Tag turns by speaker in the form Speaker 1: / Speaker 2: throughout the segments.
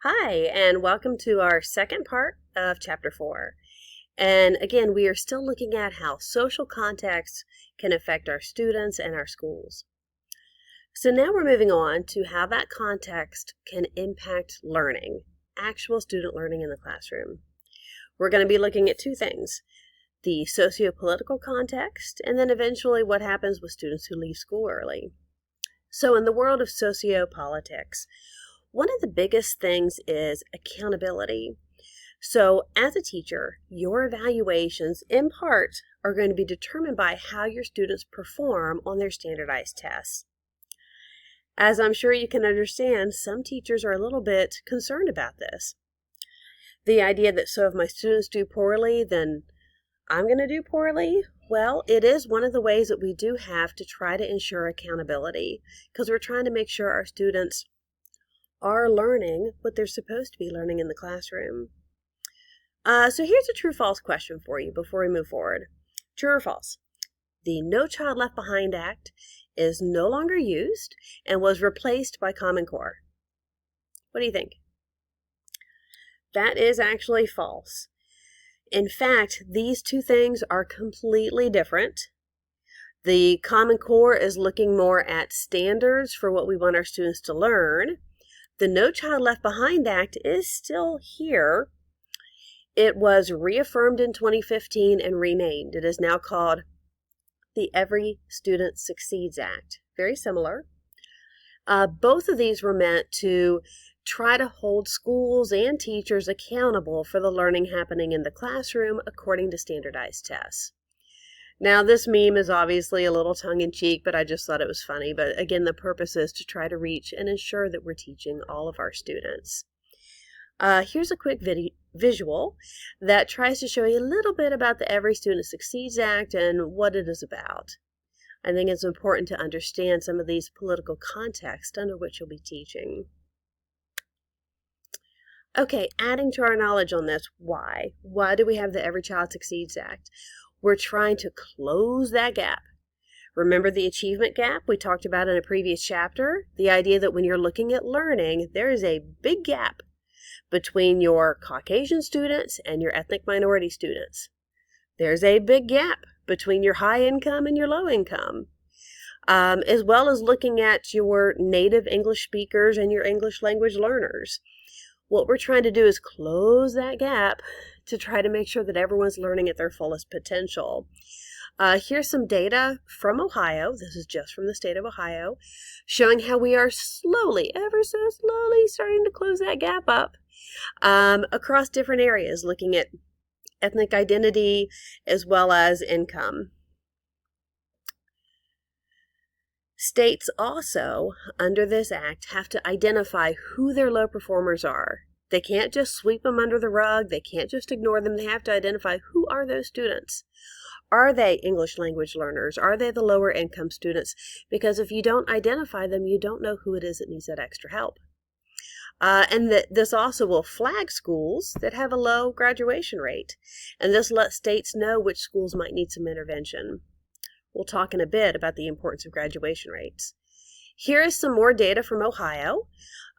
Speaker 1: Hi, and welcome to our second part of Chapter 4. And again, we are still looking at how social context can affect our students and our schools. So now we're moving on to how that context can impact learning, actual student learning in the classroom. We're going to be looking at two things: the socio-political context, and then eventually what happens with students who leave school early. So in the world of sociopolitics, one of the biggest things is accountability. So as a teacher, your evaluations in part are going to be determined by how your students perform on their standardized tests. As I'm sure you can understand, some teachers are a little bit concerned about this. The idea that so if my students do poorly, then I'm going to do poorly. Well, it is one of the ways that we do have to try to ensure accountability, because we're trying to make sure our students are learning what they're supposed to be learning in the classroom. So here's a true-false question for you before we move forward. True or false? The No Child Left Behind Act is no longer used and was replaced by Common Core. What do you think? That is actually false. In fact, these two things are completely different. The Common Core is looking more at standards for what we want our students to learn. The No Child Left Behind Act is still here. It was reaffirmed in 2015 and renamed. It is now called the Every Student Succeeds Act. Very similar. Both of these were meant to try to hold schools and teachers accountable for the learning happening in the classroom according to standardized tests. Now, this meme is obviously a little tongue-in-cheek, but I just thought it was funny. But again, the purpose is to try to reach and ensure that we're teaching all of our students. Here's a quick visual that tries to show you a little bit about the Every Student Succeeds Act and what it is about. I think it's important to understand some of these political context under which you'll be teaching. Okay, adding to our knowledge on this, why? Why do we have the Every Child Succeeds Act? We're trying to close that gap. Remember the achievement gap we talked about in a previous chapter? The idea that when you're looking at learning, there is a big gap between your Caucasian students and your ethnic minority students. There's a big gap between your high income and your low income, as well as looking at your native English speakers and your English language learners. What we're trying to do is close that gap to try to make sure that everyone's learning at their fullest potential. Here's some data from Ohio. This is just from the state of Ohio, showing how we are slowly, ever so slowly, starting to close that gap up across different areas, looking at ethnic identity as well as income. States also, under this act, have to identify who their low performers are. They can't just sweep them under the rug. They can't just ignore them. They have to identify who are those students. Are they English language learners? Are they the lower income students? Because if you don't identify them, you don't know who it is that needs that extra help. And this also will flag schools that have a low graduation rate. And this lets states know which schools might need some intervention. We'll talk in a bit about the importance of graduation rates. Here is some more data from Ohio.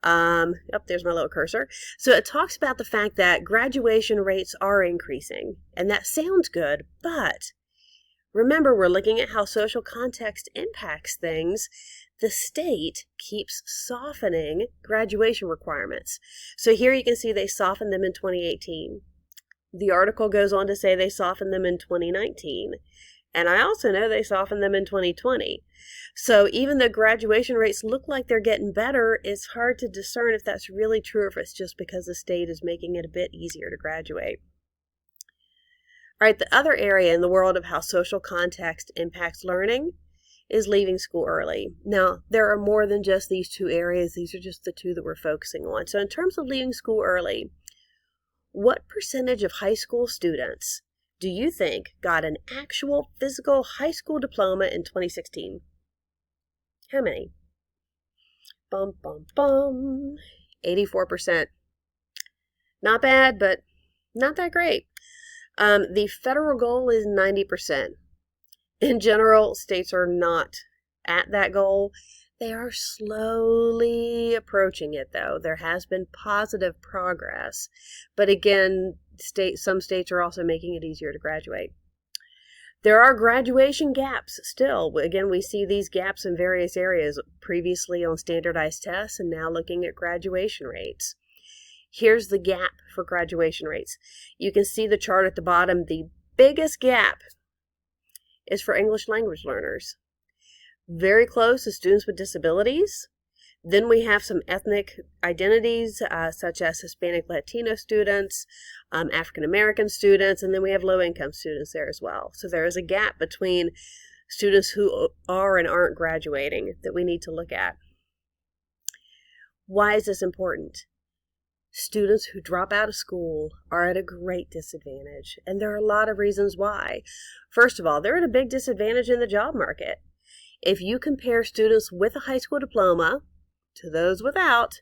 Speaker 1: There's my little cursor. So it talks about the fact that graduation rates are increasing. And that sounds good, but remember, we're looking at how social context impacts things. The state keeps softening graduation requirements. So here you can see they softened them in 2018. The article goes on to say they softened them in 2019. And I also know they softened them in 2020. So even though graduation rates look like they're getting better, it's hard to discern if that's really true or if it's just because the state is making it a bit easier to graduate. All right, the other area in the world of how social context impacts learning is leaving school early. Now, there are more than just these two areas. These are just the two that we're focusing on. So in terms of leaving school early, what percentage of high school students do you think got an actual physical high school diploma in 2016? How many? Bum, bum, bum. 84%. Not bad, but not that great. The federal goal is 90%. In general, states are not at that goal. They are slowly approaching it, though. There has been positive progress. But again, some states are also making it easier to graduate. There are graduation gaps still. Again, we see these gaps in various areas, previously on standardized tests and now looking at graduation rates. Here's the gap for graduation rates. You can see the chart at the bottom. The biggest gap is for English language learners. Very close to students with disabilities. Then we have some ethnic identities, such as Hispanic Latino students, African American students, and then we have low-income students there as well. So there is a gap between students who are and aren't graduating that we need to look at. Why is this important? Students who drop out of school are at a great disadvantage, and there are a lot of reasons why. First of all, they're at a big disadvantage in the job market. If you compare students with a high school diploma to those without,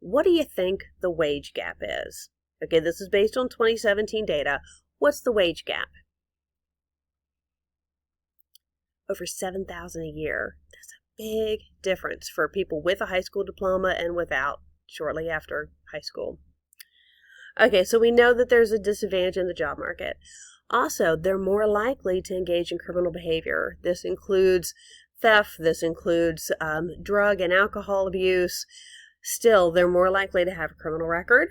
Speaker 1: what do you think the wage gap is? Okay, this is based on 2017 data. What's the wage gap? Over $7,000 a year. That's a big difference for people with a high school diploma and without shortly after high school. Okay, so we know that there's a disadvantage in the job market. Also, they're more likely to engage in criminal behavior. This includes theft, this includes drug and alcohol abuse. Still, they're more likely to have a criminal record.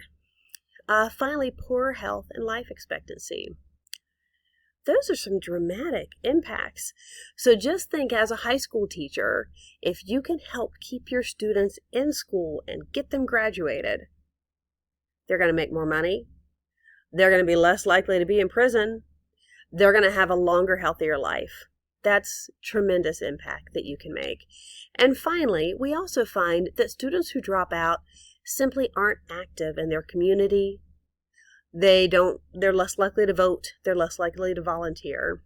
Speaker 1: Finally, poor health and life expectancy. Those are some dramatic impacts. So just think, as a high school teacher, if you can help keep your students in school and get them graduated, they're going to make more money. They're going to be less likely to be in prison. They're going to have a longer, healthier life. That's tremendous impact that you can make. And finally, we also find that students who drop out simply aren't active in their community. They're less likely to vote. They're less likely to volunteer.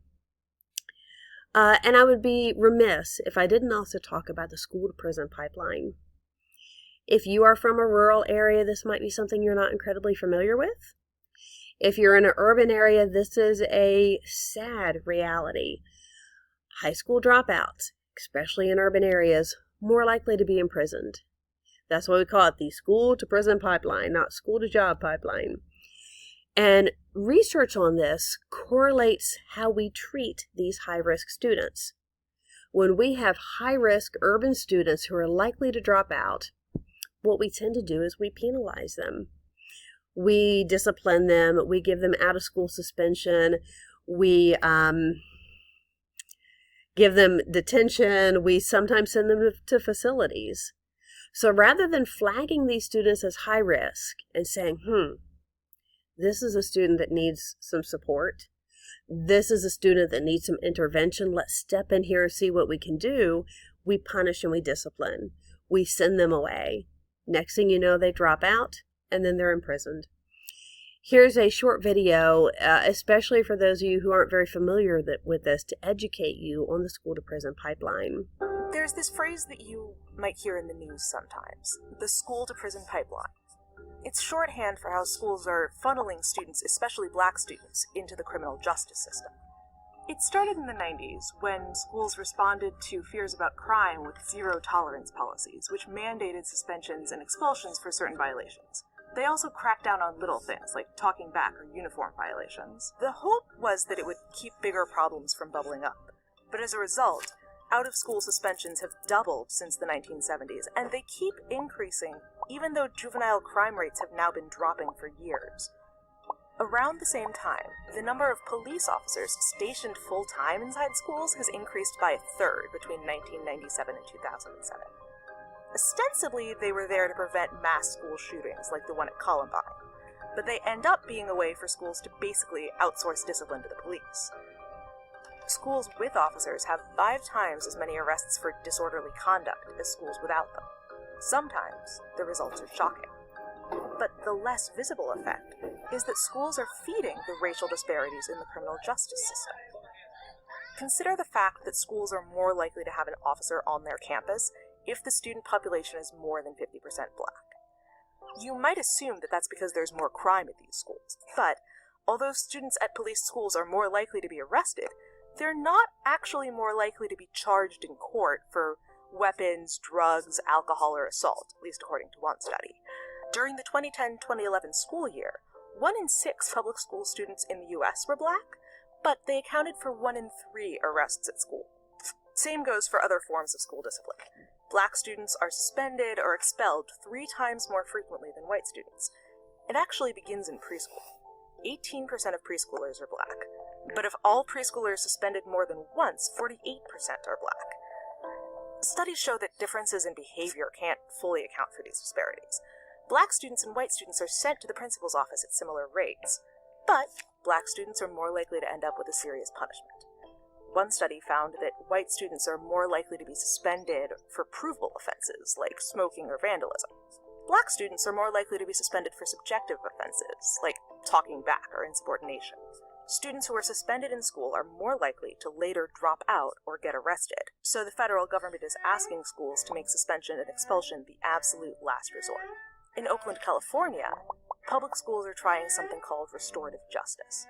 Speaker 1: And I would be remiss if I didn't also talk about the school to prison pipeline. If you are from a rural area, this might be something you're not incredibly familiar with. If you're in an urban area, this is a sad reality. High school dropouts, especially in urban areas, more likely to be imprisoned. That's why we call it the school to prison pipeline, not school to job pipeline. And research on this correlates how we treat these high-risk students. When we have high-risk urban students who are likely to drop out, what we tend to do is we penalize them. We discipline them. We give them out-of-school suspension. We give them detention. We sometimes send them to facilities. So rather than flagging these students as high risk and saying, this is a student that needs some support, this is a student that needs some intervention, let's step in here and see what we can do, we punish and we discipline. We send them away. Next thing you know, they drop out and then they're imprisoned. Here's a short video, especially for those of you who aren't very familiar with this, to educate you on the school to prison pipeline.
Speaker 2: There's this phrase that you might hear in the news sometimes, the school to prison pipeline. It's shorthand for how schools are funneling students, especially black students, into the criminal justice system. It started in the 90s when schools responded to fears about crime with zero-tolerance policies, which mandated suspensions and expulsions for certain violations. They also cracked down on little things, like talking back or uniform violations. The hope was that it would keep bigger problems from bubbling up. But as a result, out-of-school suspensions have doubled since the 1970s, and they keep increasing, even though juvenile crime rates have now been dropping for years. Around the same time, the number of police officers stationed full-time inside schools has increased by a third between 1997 and 2007. Ostensibly, they were there to prevent mass school shootings like the one at Columbine, but they end up being a way for schools to basically outsource discipline to the police. Schools with officers have 5 times as many arrests for disorderly conduct as schools without them. Sometimes the results are shocking. But the less visible effect is that schools are feeding the racial disparities in the criminal justice system. Consider the fact that schools are more likely to have an officer on their campus if the student population is more than 50% black. You might assume that that's because there's more crime at these schools, but although students at police schools are more likely to be arrested, they're not actually more likely to be charged in court for weapons, drugs, alcohol, or assault, at least according to one study. During the 2010-2011 school year, 1 in 6 public school students in the U.S. were black, but they accounted for 1 in 3 arrests at school. Same goes for other forms of school discipline. Black students are suspended or expelled 3 times more frequently than white students. It actually begins in preschool. 18% of preschoolers are black, but if all preschoolers suspended more than once, 48% are black. Studies show that differences in behavior can't fully account for these disparities. Black students and white students are sent to the principal's office at similar rates, but black students are more likely to end up with a serious punishment. One study found that white students are more likely to be suspended for provable offenses like smoking or vandalism. Black students are more likely to be suspended for subjective offenses like talking back or insubordination. Students who are suspended in school are more likely to later drop out or get arrested, so the federal government is asking schools to make suspension and expulsion the absolute last resort. In Oakland, California, public schools are trying something called restorative justice,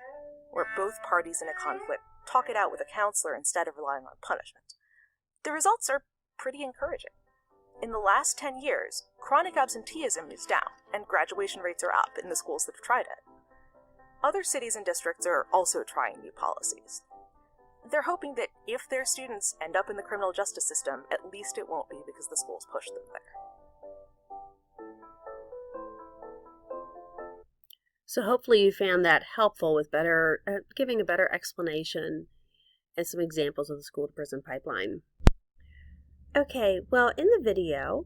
Speaker 2: where both parties in a conflict talk it out with a counselor instead of relying on punishment. The results are pretty encouraging. In the last 10 years, chronic absenteeism is down, and graduation rates are up in the schools that have tried it. Other cities and districts are also trying new policies. They're hoping that if their students end up in the criminal justice system, at least it won't be because the schools pushed them there.
Speaker 1: So hopefully you found that helpful with giving a better explanation and some examples of the school-to-prison pipeline. Okay, well, in the video,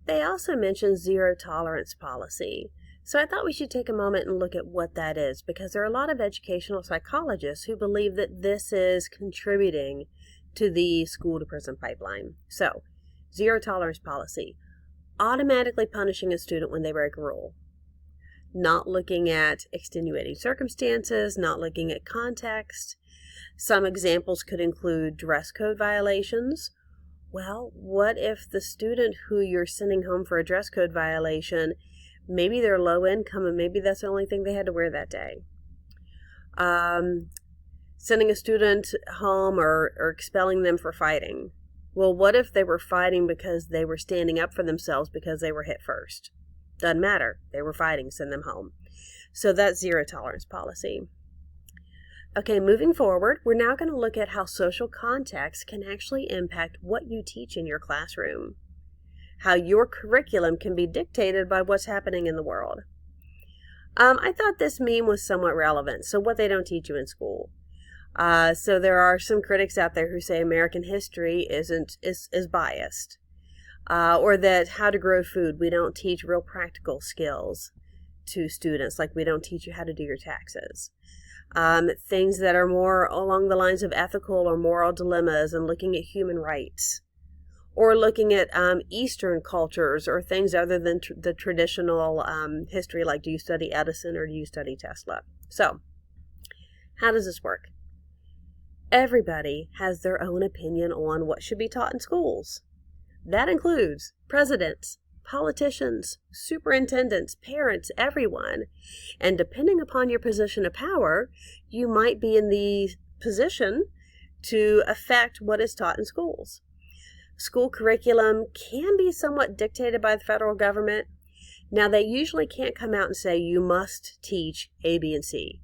Speaker 1: they also mentioned zero-tolerance policy. So I thought we should take a moment and look at what that is, because there are a lot of educational psychologists who believe that this is contributing to the school-to-prison pipeline. So, zero-tolerance policy, automatically punishing a student when they break a rule. Not looking at extenuating circumstances, not looking at context. Some examples could include dress code violations. Well, what if the student who you're sending home for a dress code violation, maybe they're low income and maybe that's the only thing they had to wear that day? Sending a student home or expelling them for fighting. Well, what if they were fighting because they were standing up for themselves because they were hit first? Doesn't matter. They were fighting. Send them home. So that's zero tolerance policy. Okay, moving forward, we're now going to look at how social context can actually impact what you teach in your classroom. How your curriculum can be dictated by what's happening in the world. I thought this meme was somewhat relevant. So what they don't teach you in school. So there are some critics out there who say American history is biased. Or that how to grow food, we don't teach real practical skills to students, like we don't teach you how to do your taxes. Things that are more along the lines of ethical or moral dilemmas and looking at human rights. Or looking at Eastern cultures or things other than the traditional history, like do you study Edison or do you study Tesla? So, how does this work? Everybody has their own opinion on what should be taught in schools. That includes presidents, politicians, superintendents, parents, everyone. And depending upon your position of power, you might be in the position to affect what is taught in schools. School curriculum can be somewhat dictated by the federal government. Now, they usually can't come out and say you must teach A, B, and C.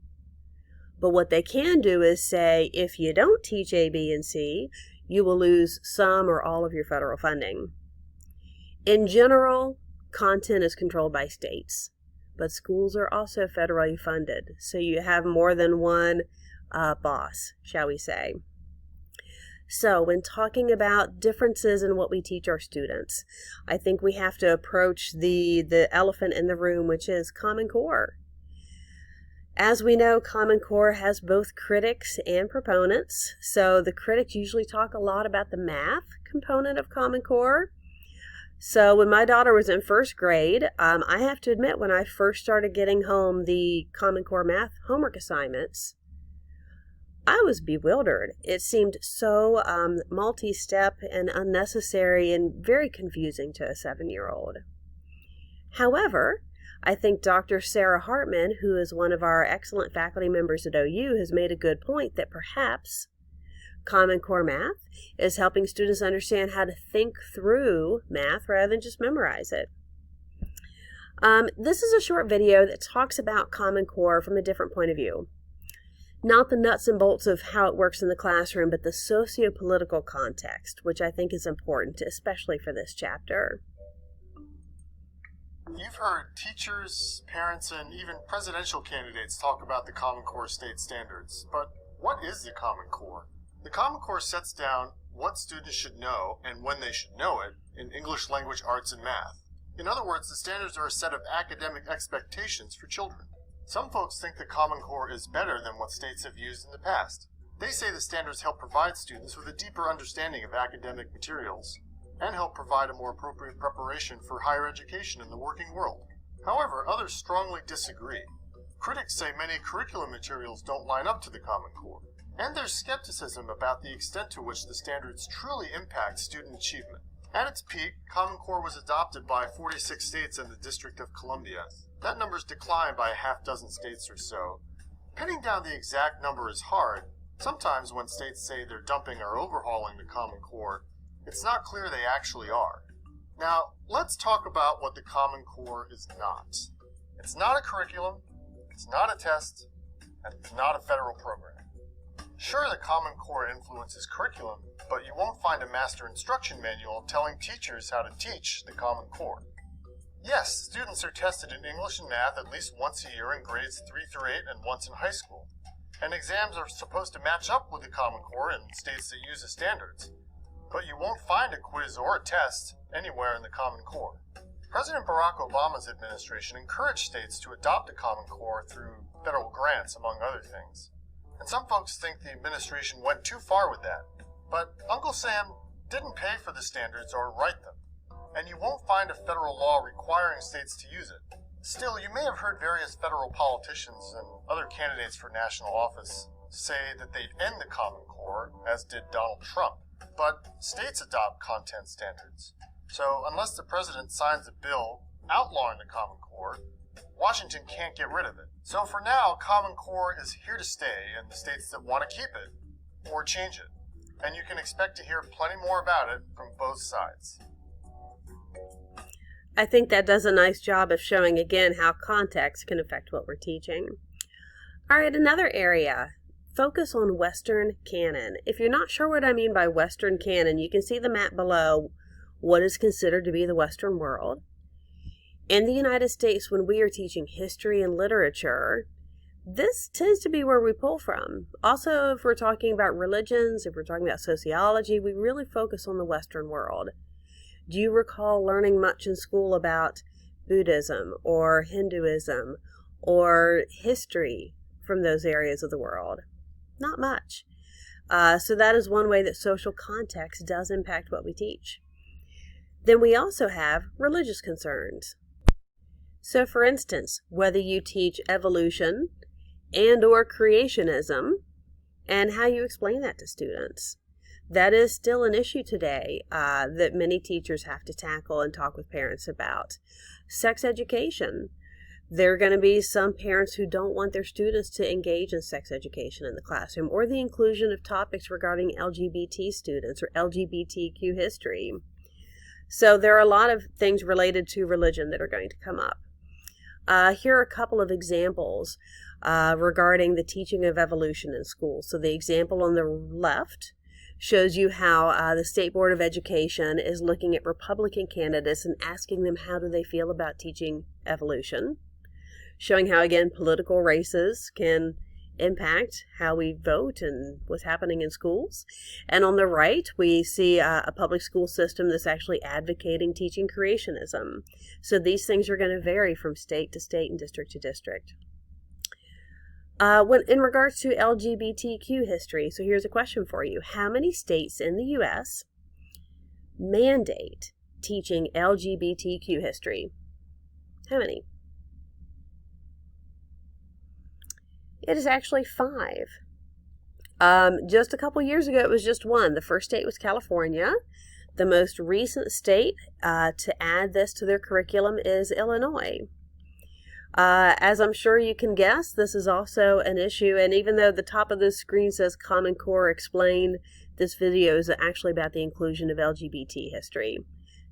Speaker 1: But what they can do is say if you don't teach A, B, and C, you will lose some or all of your federal funding. In general, content is controlled by states, but schools are also federally funded, so you have more than one boss, shall we say. So when talking about differences in what we teach our students, I think we have to approach the elephant in the room, which is Common Core. As we know, Common Core has both critics and proponents. So the critics usually talk a lot about the math component of Common Core. So when my daughter was in first grade, I have to admit when I first started getting home the Common Core math homework assignments, I was bewildered. It seemed so multi-step and unnecessary and very confusing to a 7-year-old. However, I think Dr. Sarah Hartman, who is one of our excellent faculty members at OU, has made a good point that perhaps Common Core Math is helping students understand how to think through math rather than just memorize it. This is a short video that talks about Common Core from a different point of view. Not the nuts and bolts of how it works in the classroom, but the socio-political context, which I think is important, especially for this chapter.
Speaker 3: You've heard teachers, parents, and even presidential candidates talk about the Common Core state standards. But what is the Common Core? The Common Core sets down what students should know and when they should know it in English language arts and math. In other words, the standards are a set of academic expectations for children. Some folks think the Common Core is better than what states have used in the past. They say the standards help provide students with a deeper understanding of academic materials and help provide a more appropriate preparation for higher education in the working world. However, others strongly disagree. Critics say many curriculum materials don't line up to the Common Core, and there's skepticism about the extent to which the standards truly impact student achievement. At its peak, Common Core was adopted by 46 states and the District of Columbia. That number's declined by a half-dozen states or so. Pinning down the exact number is hard. Sometimes when states say they're dumping or overhauling the Common Core, it's not clear they actually are. Now, let's talk about what the Common Core is not. It's not a curriculum, it's not a test, and it's not a federal program. Sure, the Common Core influences curriculum, but you won't find a master instruction manual telling teachers how to teach the Common Core. Yes, students are tested in English and math at least once a year in grades 3 through 8 and once in high school. And exams are supposed to match up with the Common Core in states that use the standards. But you won't find a quiz or a test anywhere in the Common Core. President Barack Obama's administration encouraged states to adopt the Common Core through federal grants, among other things. And some folks think the administration went too far with that. But Uncle Sam didn't pay for the standards or write them. And you won't find a federal law requiring states to use it. Still, you may have heard various federal politicians and other candidates for national office say that they'd end the Common Core, as did Donald Trump. But states adopt content standards. So unless the president signs a bill outlawing the Common Core, Washington can't get rid of it. So for now, Common Core is here to stay in the states that want to keep it or change it. And you can expect to hear plenty more about it from both sides.
Speaker 1: I think that does a nice job of showing again how context can affect what we're teaching. All right, another area. Focus on Western canon. If you're not sure what I mean by Western canon, you can see the map below what is considered to be the Western world. In the United States, when we are teaching history and literature, this tends to be where we pull from. Also, if we're talking about religions, if we're talking about sociology, we really focus on the Western world. Do you recall learning much in school about Buddhism or Hinduism or history from those areas of the world? Not much. So that is one way that social context does impact what we teach. Then we also have religious concerns. So for instance, whether you teach evolution and or creationism and how you explain that to students. That is still an issue today that many teachers have to tackle and talk with parents about. Sex education. There are going to be some parents who don't want their students to engage in sex education in the classroom, or the inclusion of topics regarding LGBT students or LGBTQ history. So there are a lot of things related to religion that are going to come up. Here are a couple of examples regarding the teaching of evolution in school. So the example on the left shows you how the State Board of Education is looking at Republican candidates and asking them how do they feel about teaching evolution. Showing how, again, political races can impact how we vote and what's happening in schools. And on the right, we see a public school system that's actually advocating teaching creationism. So these things are going to vary from state to state and district to district. In regards to LGBTQ history, so here's a question for you. How many states in the U.S. mandate teaching LGBTQ history? How many? It is actually 5. Just a couple years ago, it was just 1. The first state was California. The most recent state to add this to their curriculum is Illinois. As I'm sure you can guess, this is also an issue, and even though the top of this screen says Common Core Explained, This video is actually about the inclusion of LGBT history.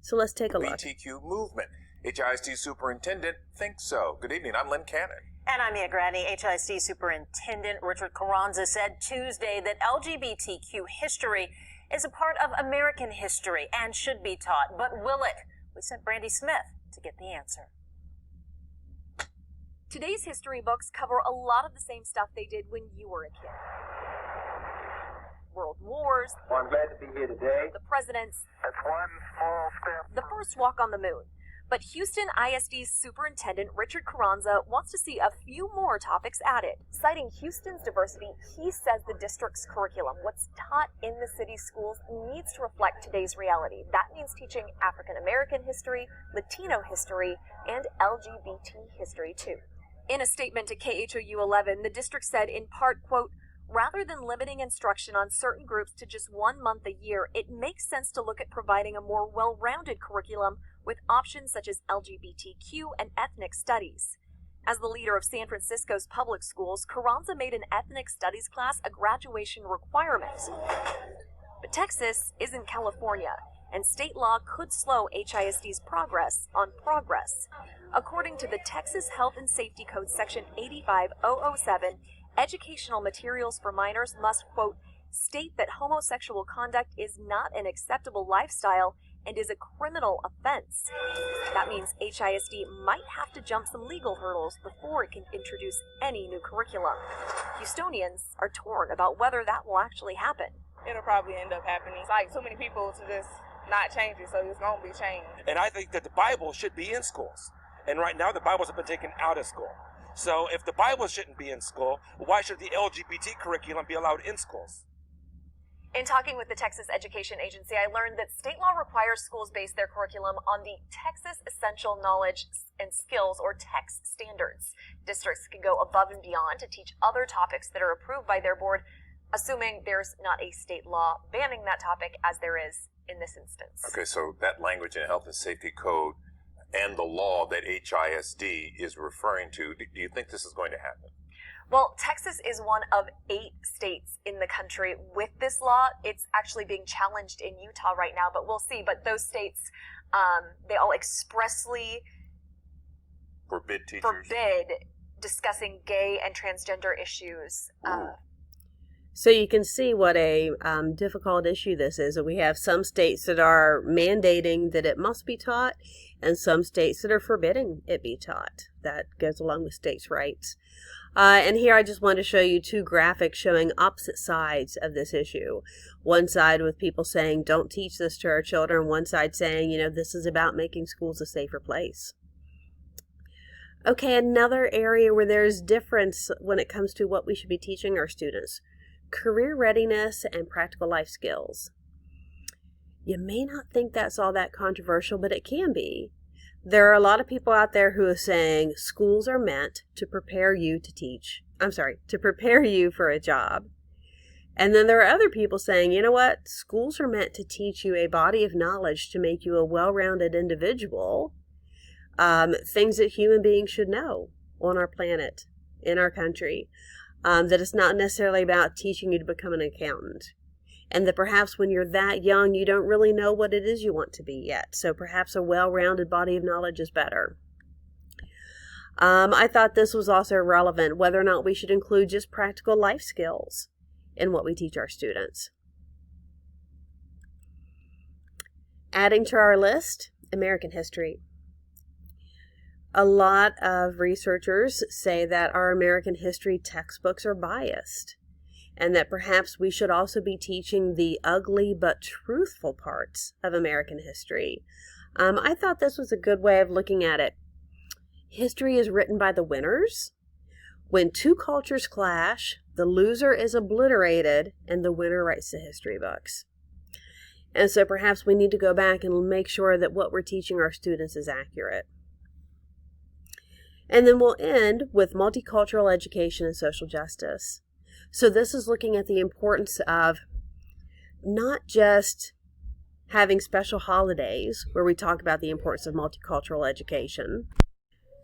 Speaker 1: So let's take a look.
Speaker 4: LGBTQ movement. HISD Superintendent thinks so. Good evening, I'm Lynn Cannon.
Speaker 5: And I'm Mia Gradney. HISD Superintendent Richard Carranza said Tuesday that LGBTQ history is a part of American history and should be taught. But will it? We sent Brandy Smith to get the answer.
Speaker 6: Today's history books cover a lot of the same stuff they did when you were a kid. World wars.
Speaker 7: Well, I'm glad to be here today.
Speaker 6: The presidents.
Speaker 7: That's one small step.
Speaker 6: The first walk on the moon. But Houston ISD's Superintendent Richard Carranza wants to see a few more topics added. Citing Houston's diversity, he says the district's curriculum, what's taught in the city's schools, needs to reflect today's reality. That means teaching African American history, Latino history, and LGBT history too. In a statement to KHOU 11, the district said in part, quote, rather than limiting instruction on certain groups to just 1 month a year, it makes sense to look at providing a more well-rounded curriculum with options such as LGBTQ and ethnic studies. As the leader of San Francisco's public schools, Carranza made an ethnic studies class a graduation requirement. But Texas isn't California, and state law could slow HISD's progress on progress. According to the Texas Health and Safety Code Section 85007, educational materials for minors must, quote, state that homosexual conduct is not an acceptable lifestyle and is a criminal offense. That means HISD might have to jump some legal hurdles before it can introduce any new curriculum. Houstonians are torn about whether that will actually happen.
Speaker 8: It'll probably end up happening. It's like too many people to just not change it, so it's going to be changed.
Speaker 9: And I think that the Bible should be in schools. And right now the Bibles have been taken out of school. So if the Bible shouldn't be in school, why should the LGBT curriculum be allowed in schools?
Speaker 6: In talking with the Texas Education Agency, I learned that state law requires schools base their curriculum on the Texas Essential Knowledge and Skills, or TEKS standards. Districts can go above and beyond to teach other topics that are approved by their board, assuming there's not a state law banning that topic, as there is in this instance.
Speaker 4: Okay, so that language in Health and Safety Code and the law that HISD is referring to, do you think this is going to happen?
Speaker 6: Well, Texas is one of 8 states in the country with this law. It's actually being challenged in Utah right now, but we'll see. But those states, they all expressly
Speaker 4: forbid
Speaker 6: discussing gay and transgender issues.
Speaker 1: So you can see what a difficult issue this is. We have some states that are mandating that it must be taught, and some states that are forbidding it be taught. That goes along with states' rights. And here I just want to show you 2 graphics showing opposite sides of this issue. One side with people saying, don't teach this to our children. One side saying, this is about making schools a safer place. Okay, another area where there's difference when it comes to what we should be teaching our students. Career readiness and practical life skills. You may not think that's all that controversial, but it can be. There are a lot of people out there who are saying schools are meant to prepare you to prepare you for a job. And then there are other people saying, you know what, schools are meant to teach you a body of knowledge to make you a well-rounded individual, things that human beings should know on our planet, in our country, that it's not necessarily about teaching you to become an accountant. And that perhaps when you're that young, you don't really know what it is you want to be yet. So perhaps a well-rounded body of knowledge is better. I thought this was also relevant, whether or not we should include just practical life skills in what we teach our students. Adding to our list, American history. A lot of researchers say that our American history textbooks are biased, and that perhaps we should also be teaching the ugly but truthful parts of American history. I thought this was a good way of looking at it. History is written by the winners. When 2 cultures clash, the loser is obliterated and the winner writes the history books. And so perhaps we need to go back and make sure that what we're teaching our students is accurate. And then we'll end with multicultural education and social justice. So this is looking at the importance of not just having special holidays where we talk about the importance of multicultural education.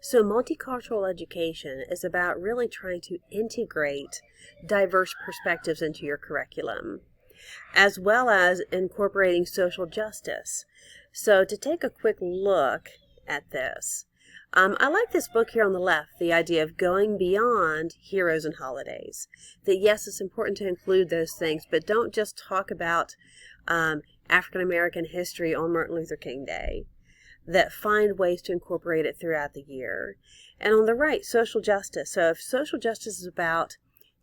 Speaker 1: So multicultural education is about really trying to integrate diverse perspectives into your curriculum. as well as incorporating social justice. So to take a quick look at this, I like this book here on the left, the idea of going beyond heroes and holidays. That yes, it's important to include those things, but don't just talk about African American history on Martin Luther King Day. That find ways to incorporate it throughout the year. And on the right, social justice. So if social justice is about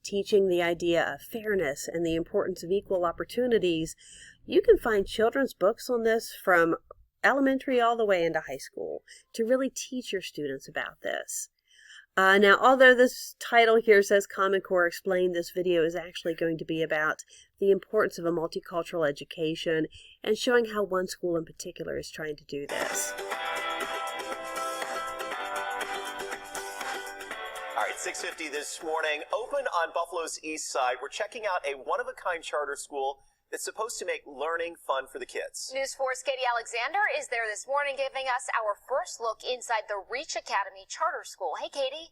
Speaker 1: teaching the idea of fairness and the importance of equal opportunities, you can find children's books on this from elementary all the way into high school to really teach your students about this. Now, although this title here says Common Core Explained, this video is actually going to be about the importance of a multicultural education and showing how one school in particular is trying to do this.
Speaker 10: All right, 6:50 this morning, open on Buffalo's east side. We're checking out a one-of-a-kind charter school that's supposed to make learning fun for the kids.
Speaker 11: News 4's Katie Alexander is there this morning giving us our first look inside the Reach Academy Charter School. Hey, Katie.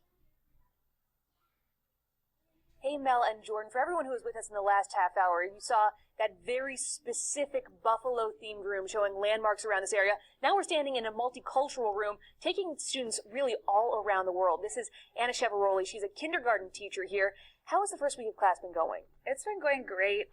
Speaker 6: Hey, Mel and Jordan. For everyone who was with us in the last half hour, you saw that very specific Buffalo-themed room showing landmarks around this area. Now we're standing in a multicultural room, taking students really all around the world. This is Anna Chevaroli. She's a kindergarten teacher here. How has the first week of class been going?
Speaker 12: It's been going great.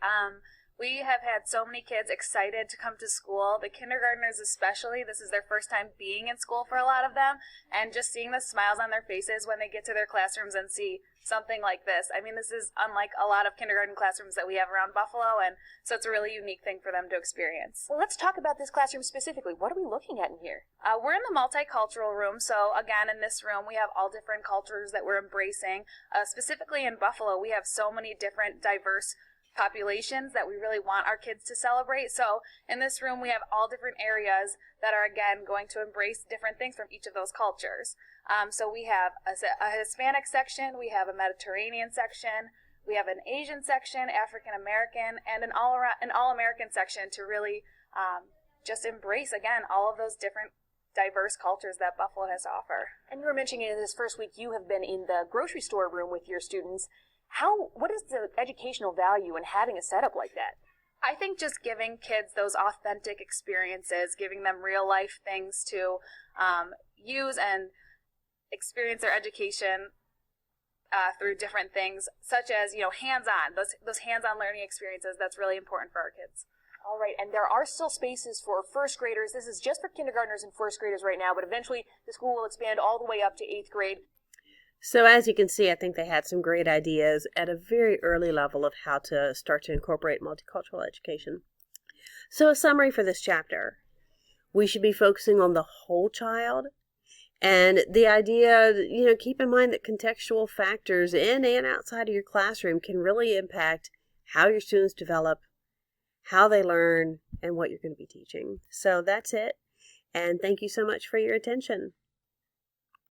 Speaker 12: We have had so many kids excited to come to school. The kindergartners especially, this is their first time being in school for a lot of them, and just seeing the smiles on their faces when they get to their classrooms and see something like this. I mean, this is unlike a lot of kindergarten classrooms that we have around Buffalo, and so it's a really unique thing for them to experience.
Speaker 6: Well, let's talk about this classroom specifically. What are we looking at in here?
Speaker 12: We're in the multicultural room, so again, in this room, we have all different cultures that we're embracing. Specifically in Buffalo, we have so many different diverse populations that we really want our kids to celebrate. So in this room, we have all different areas that are, again, going to embrace different things from each of those cultures. So we have a Hispanic section, we have a Mediterranean section, we have an Asian section, African American, and an all-American section to really just embrace, again, all of those different diverse cultures that Buffalo has to offer.
Speaker 6: And you were mentioning in this first week you have been in the grocery store room with your students. What is the educational value in having a setup like that?
Speaker 12: I think just giving kids those authentic experiences, giving them real life things to use and experience their education through different things, such as, hands-on, those hands-on learning experiences, that's really important for our kids.
Speaker 6: All right, and there are still spaces for first graders. This is just for kindergartners and first graders right now, but eventually the school will expand all the way up to 8th grade.
Speaker 1: So as you can see, I think they had some great ideas at a very early level of how to start to incorporate multicultural education. So a summary for this chapter. We should be focusing on the whole child. And the idea, keep in mind that contextual factors in and outside of your classroom can really impact how your students develop, how they learn, and what you're going to be teaching. So that's it. And thank you so much for your attention.